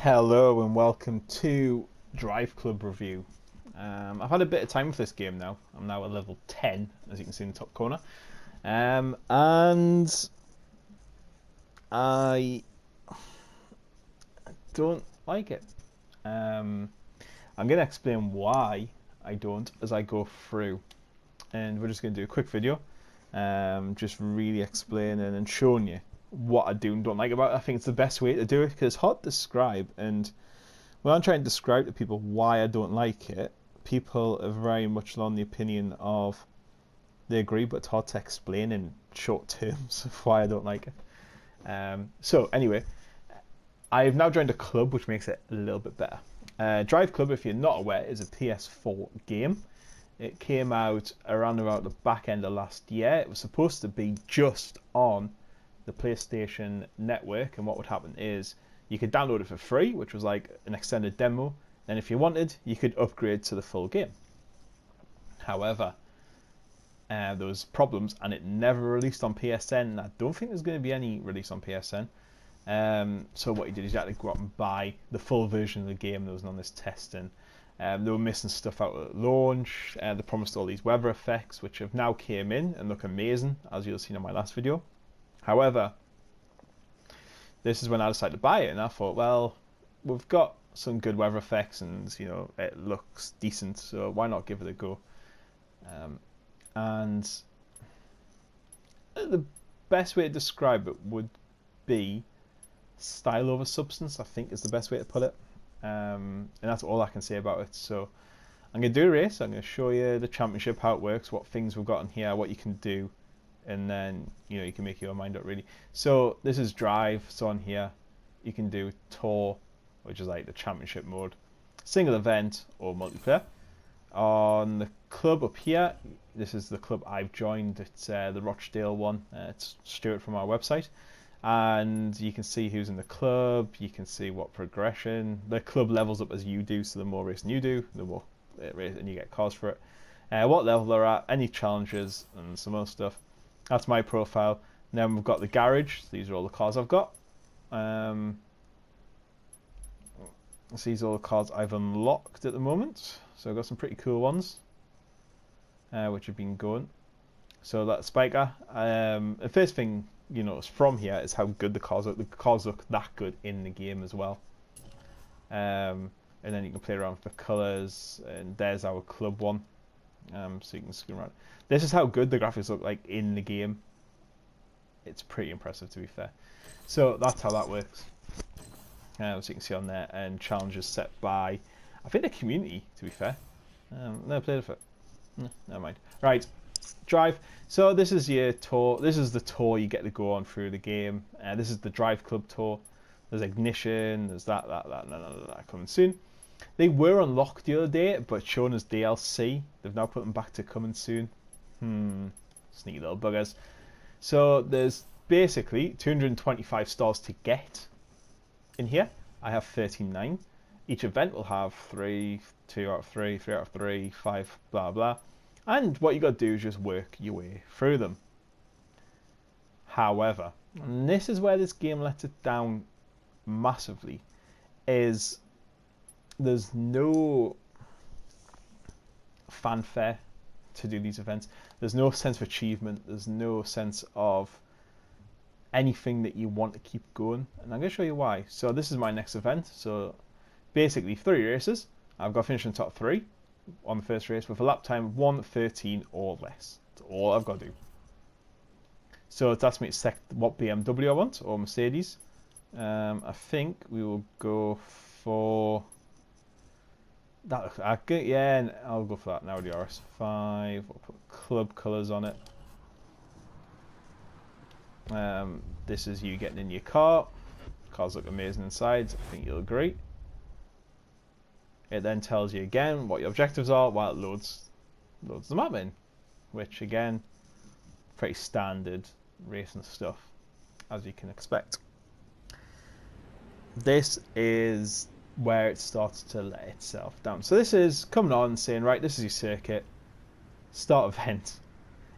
Hello and welcome to Driveclub review. I've had a bit of time with this game now. I'm now at level 10, as you can see in the top corner. And I don't like it. I'm going to explain why I don't as I go through. And we're just going to do a quick video, just really explaining and showing you what I do and don't like about it. I think it's the best way to do it because it's hard to describe, and when I'm trying to describe to people why I don't like it, people are very much on the opinion of they agree, but it's hard to explain in short terms of why I don't like it. So anyway, I've now joined a club which makes it a little bit better. Driveclub, if you're not aware, is a PS4 game. It came out around about the back end of last year. It was supposed to be just on the PlayStation network, and what would happen is you could download it for free, which was like an extended demo, and if you wanted you could upgrade to the full game. However, there was problems and it never released on PSN, and I don't think there's going to be any release on PSN. So what he did is you had to go out and buy the full version of the game that was on this testing. They were missing stuff out at launch. They promised all these weather effects, which have now came in and look amazing, as you'll see in my last video. However, this is when I decided to buy it, and I thought, well, we've got some good weather effects, and it looks decent, so why not give it a go? And the best way to describe it would be style over substance, I think is the best way to put it. And that's all I can say about it. So I'm going to do a race. I'm going to show you the championship, how it works, what things we've got in here, what you can do, and then you can make your mind up really. So this is drive. So on here you can do tour, which is like the championship mode, single event, or multiplayer. On the club up here, this is the club I've joined. It's the Rochdale one. It's Stuart from our website, and you can see who's in the club. You can see what progression the club levels up as you do. So the more racing you do, the more racing you get cars for it. What level they're at, any challenges, and some other stuff. That's my profile. And then we've got the garage. These are all the cars I've got. These are all the cars I've unlocked at the moment. So I've got some pretty cool ones, which have been going. So that Spiker. The first thing you notice from here is how good the cars look. The cars look that good in the game as well. And then you can play around with the colours. And there's our club one. So you can skim around. This is how good the graphics look like in the game. It's pretty impressive, to be fair. So that's how that works. So you can see on there, and challenges set by, I think, the community, to be fair. Never played with it. Never mind. Right, drive. So this is your tour. This is the tour you get to go on through the game. This is the Driveclub tour. There's ignition. There's that coming soon. They were unlocked the other day, but shown as DLC. They've now put them back to coming soon. Sneaky little buggers. So there's basically 225 stars to get in here. I have 39. Each event will have 3, 2 out of 3, 3 out of 3, 5, blah blah. And what you got to do is just work your way through them. However, and this is where this game lets it down massively, is there's no fanfare to do these events. There's no sense of achievement. There's no sense of anything that you want to keep going. And I'm going to show you why. So this is my next event. So basically 3 races. I've got to finish in the top 3 on the first race with a lap time of 1:13 or less. That's all I've got to do. So it's asked me to select what BMW I want, or Mercedes. I think we will go for that. Yeah, I'll go for that now. The RS5. We'll put club colours on it. This is you getting in your car. Cars look amazing inside. I think you'll agree. It then tells you again what your objectives are while it loads the map in, which again, pretty standard racing stuff, as you can expect. This is where it starts to let itself down. So this is coming on and saying, right, this is your circuit, start event.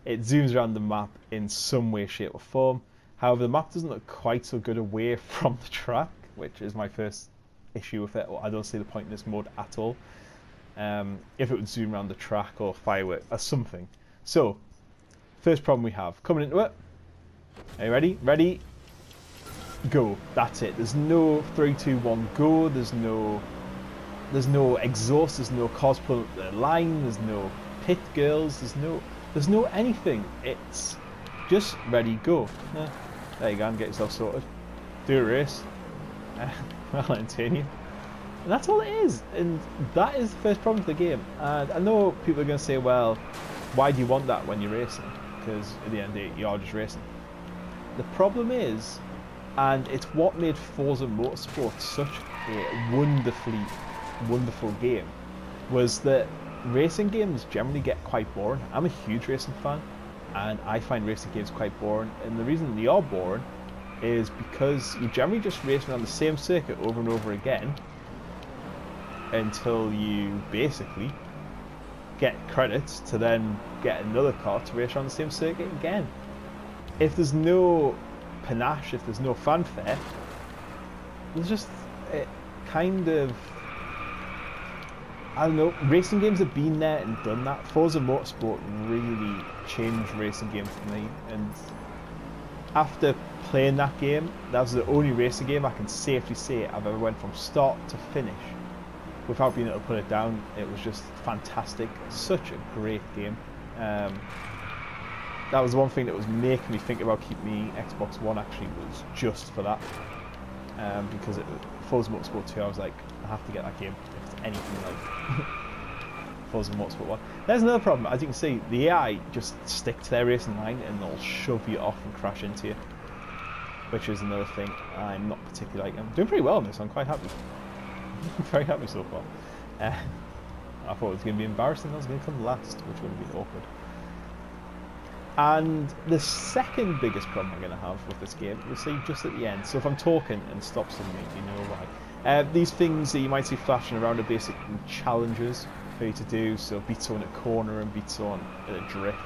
It zooms around the map in some way, shape or form. However, the map doesn't look quite so good away from the track, which is my first issue with it, or I don't see the point in this mode at all. If it would zoom around the track or firework or something. So, first problem we have coming into it. Are you ready? Ready? Go. That's it. There's no 3, 2, 1, go. There's no exhaust. There's no cars pulling up the line. There's no pit girls. There's no anything. It's just ready, go. There you go. And get yourself sorted. Do a race. I'll entertain you. And that's all it is. And that is the first problem with the game. And I know people are going to say, well, why do you want that when you're racing? Because at the end of the day, you are just racing. The problem is, and it's what made Forza Motorsport such a wonderful game, was that racing games generally get quite boring. I'm a huge racing fan, and I find racing games quite boring. And the reason they are boring is because you generally just racing on the same circuit over and over again until you basically get credits to then get another car to race on the same circuit again. If there's no panache, if there's no fanfare, there's just kind of, I don't know, racing games have been there and done that. Forza Motorsport really changed racing games for me, and after playing that game, that was the only racing game I can safely say I've ever went from start to finish without being able to put it down. It was just fantastic, such a great game. That was one thing that was making me think about keeping me Xbox One, actually, was just for that. Because Forza Motorsport 2, I was like, I have to get that game if it's anything like Forza Motorsport 1. There's another problem. As you can see, the AI just stick to their racing line and they'll shove you off and crash into you, which is another thing I'm not particularly like. I'm doing pretty well on this. I'm quite happy. I'm very happy so far. I thought it was going to be embarrassing. I was going to come last, which would have been awkward. And the second biggest problem I'm going to have with this game, you'll see just at the end. So if I'm talking and stop suddenly, you know why. These things that you might see flashing around are basically challenges for you to do. So beat someone at a corner and beat someone at a drift.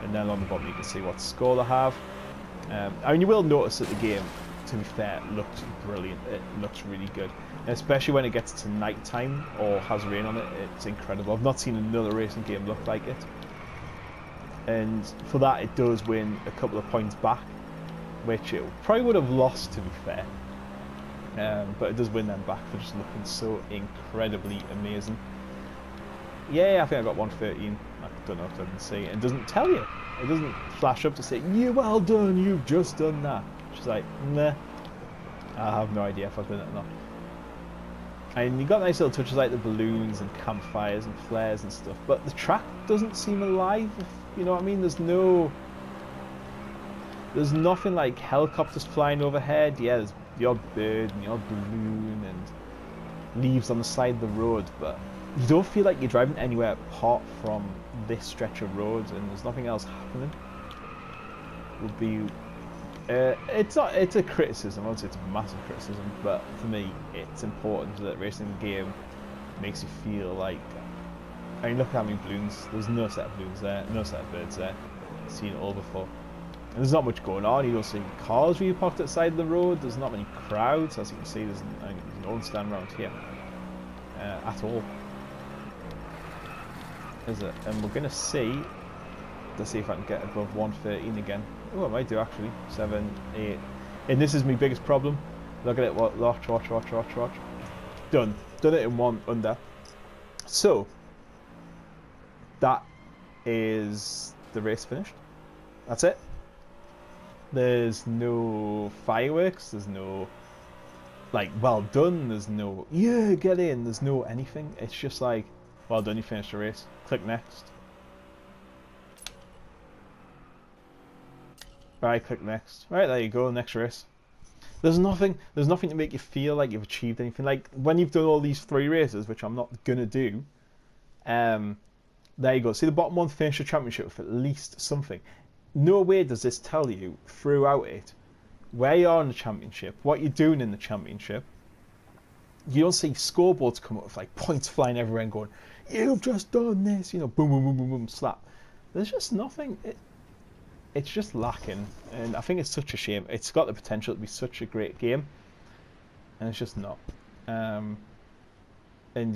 And then on the bottom you can see what score they have. I mean, you will notice that the game, to be fair, looks brilliant. It looks really good. And especially when it gets to night time or has rain on it, it's incredible. I've not seen another racing game look like it. And for that, it does win a couple of points back, which it probably would have lost, to be fair. But it does win them back for just looking so incredibly amazing. Yeah, I think I got 113. I don't know if I can see it. It doesn't tell you. It doesn't flash up to say, "You well done, you've just done that." It's like, nah. I have no idea if I've done it or not. And you got nice little touches like the balloons and campfires and flares and stuff, but the track doesn't seem alive. You know what I mean? There's nothing like helicopters flying overhead. Yeah, there's the odd bird and the odd balloon and leaves on the side of the road, but you don't feel like you're driving anywhere apart from this stretch of road, and there's nothing else happening. Would be it's a criticism. I won't say it's a massive criticism, but for me, it's important that racing game makes you feel like. I mean, look at how many balloons. There's no set of balloons there, no set of birds there. I've seen it all before. And there's not much going on. You don't see cars really parked at the side of the road. There's not many crowds. As you can see, there's no one standing around here at all. Is it? And we're going to see. Let's see if I can get above 113 again. Oh, I might do actually. 7, 8. And this is my biggest problem. Look at it. Watch. Done. Done it in one under. So. That is the race finished. That's it. There's no fireworks. There's no, like, well done. There's no, yeah, get in. There's no anything. It's just like, well done, you finished the race. Click next. Right, click next. Right, there you go, next race. There's nothing to make you feel like you've achieved anything. Like, when you've done all these 3 races, which I'm not going to do, there you go. See the bottom one, finish the championship with at least something. No way does this tell you throughout it where you are in the championship, what you're doing in the championship. You don't see scoreboards come up with like points flying everywhere and going, "You've just done this," you know, boom, boom, boom, boom, boom, slap. There's just nothing. It's just lacking, and I think it's such a shame. It's got the potential to be such a great game, and it's just not. And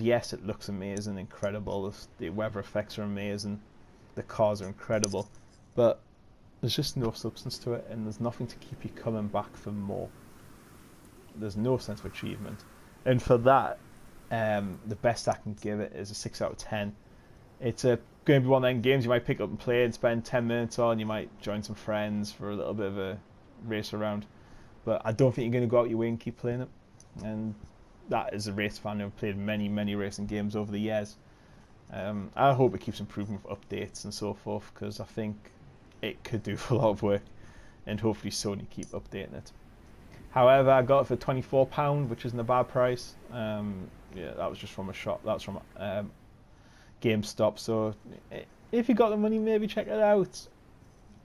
yes, it looks amazing, incredible. The weather effects are amazing. The cars are incredible, but there's just no substance to it, and there's nothing to keep you coming back for more. There's no sense of achievement, and for that, the best I can give it is a 6 out of 10. It's going to be one of them games you might pick up and play and spend 10 minutes on. You might join some friends for a little bit of a race around, but I don't think you're going to go out your way and keep playing it. And that is a race fan who've played many racing games over the years. I hope it keeps improving with updates and so forth, because I think it could do a lot of work, and hopefully Sony keep updating it. However, I got it for £24, which isn't a bad price. Yeah, that was just from a shop. That's from GameStop. So if you got the money, maybe check it out.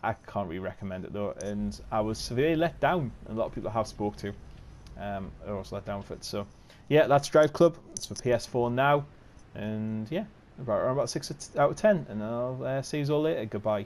I can't really recommend it though, and I was severely let down. A lot of people I have spoke to are also let down for it. So yeah, that's Driveclub. It's for PS4 now, and yeah, about 6 out of 10. And I'll see you all later. Goodbye.